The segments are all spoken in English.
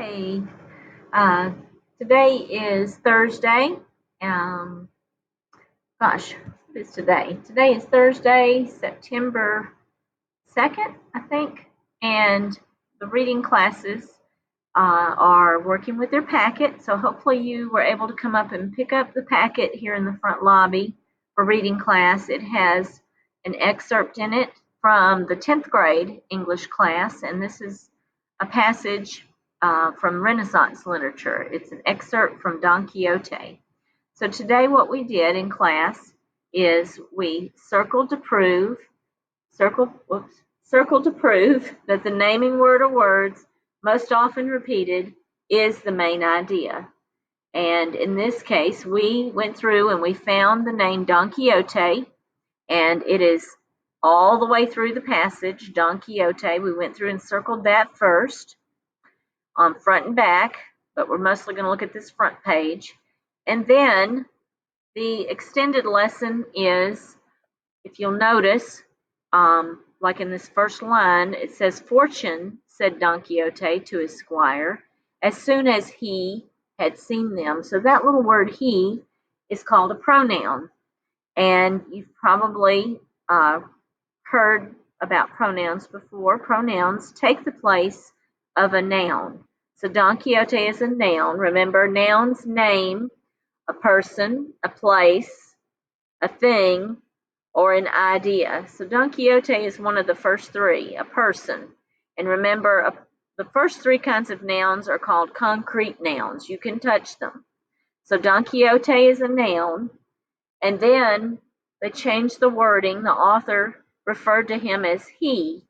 Okay. Uh, Today is Thursday. Um, what is today? Today is Thursday, September 2nd, I think. And the reading classes are working with their packet. So hopefully you were able to come up and pick up the packet here in the front lobby for reading class. It has an excerpt in it from the 10th grade English class, and this is a passage from Renaissance literature. It's an excerpt from Don Quixote. So today what we did in class is we circled to prove that the naming word or words most often repeated is the main idea. And in this case, we went through and we found the name Don Quixote, and it is all the way through the passage, Don Quixote. We went through and circled that first on front and back, but we're mostly going to look at this front page. And then the extended lesson is, if you'll notice, like in this first line, it says, "Fortune," said Don Quixote to his squire, as soon as he had seen them. So that little word "he" is called a pronoun. And you've probably heard about pronouns before. Pronouns take the place of a noun. So Don Quixote is a noun. Remember, nouns name a person, a place, a thing, or an idea. So Don Quixote is one of the first three, a person. And remember, the first three kinds of nouns are called concrete nouns. You can touch them. So Don Quixote is a noun. And then they changed the wording. The author referred to him as he.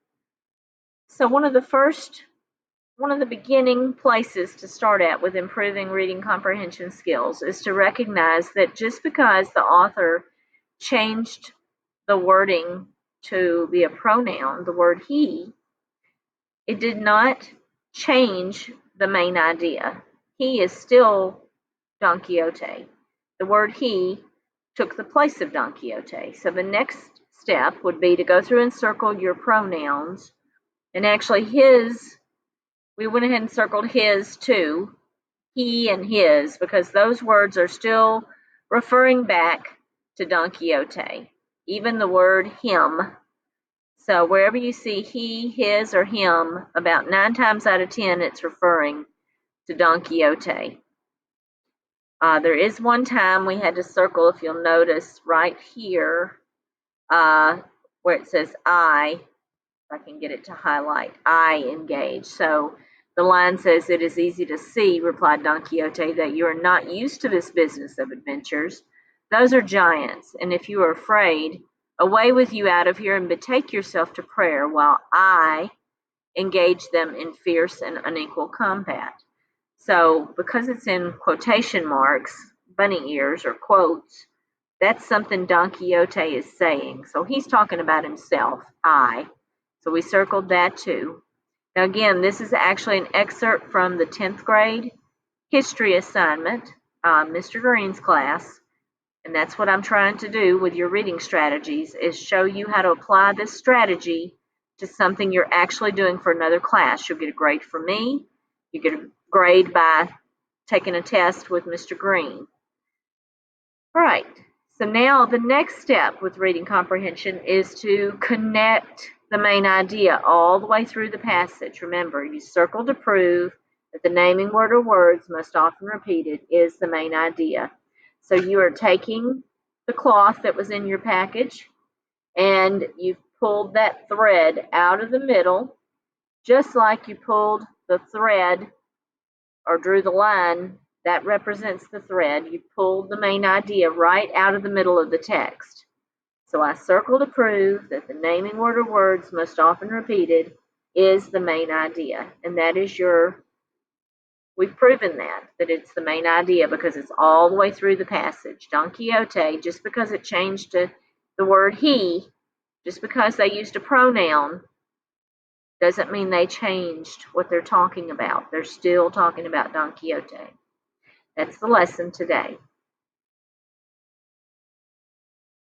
So one of the beginning places to start at with improving reading comprehension skills is to recognize that just because the author changed the wording to be a pronoun, the word he, it did not change the main idea. He is still Don Quixote. The word he took the place of Don Quixote. So the next step would be to go through and circle your pronouns. And actually we went ahead and circled his too, he and his, because those words are still referring back to Don Quixote, even the word him. So wherever you see he, his, or him, about 9 times out of 10, it's referring to Don Quixote. There is one time we had to circle, if you'll notice, right here, where it says I. If I can get it to highlight, I engage. So the line says, "It is easy to see," replied Don Quixote, "that you are not used to this business of adventures. Those are giants, and if you are afraid, away with you out of here and betake yourself to prayer, while I engage them in fierce and unequal combat." So because it's in quotation marks, bunny ears or quotes, that's something Don Quixote is saying. So he's talking about himself, I. So we circled that too. Now again, this is actually an excerpt from the 10th grade history assignment, Mr. Green's class. And that's what I'm trying to do with your reading strategies, is show you how to apply this strategy to something you're actually doing for another class. You'll get a grade from me. You get a grade by taking a test with Mr. Green. All right. So now the next step with reading comprehension is to connect the main idea all the way through the passage. Remember, you circle to prove that the naming word or words most often repeated is the main idea. So you are taking the cloth that was in your package and you've pulled that thread out of the middle, just like you pulled the thread or drew the line that represents the thread. You pulled the main idea right out of the middle of the text. So I circle to prove that the naming word or words most often repeated is the main idea. And that is we've proven that it's the main idea because it's all the way through the passage. Don Quixote, just because it changed to the word he, just because they used a pronoun, doesn't mean they changed what they're talking about. They're still talking about Don Quixote. That's the lesson today.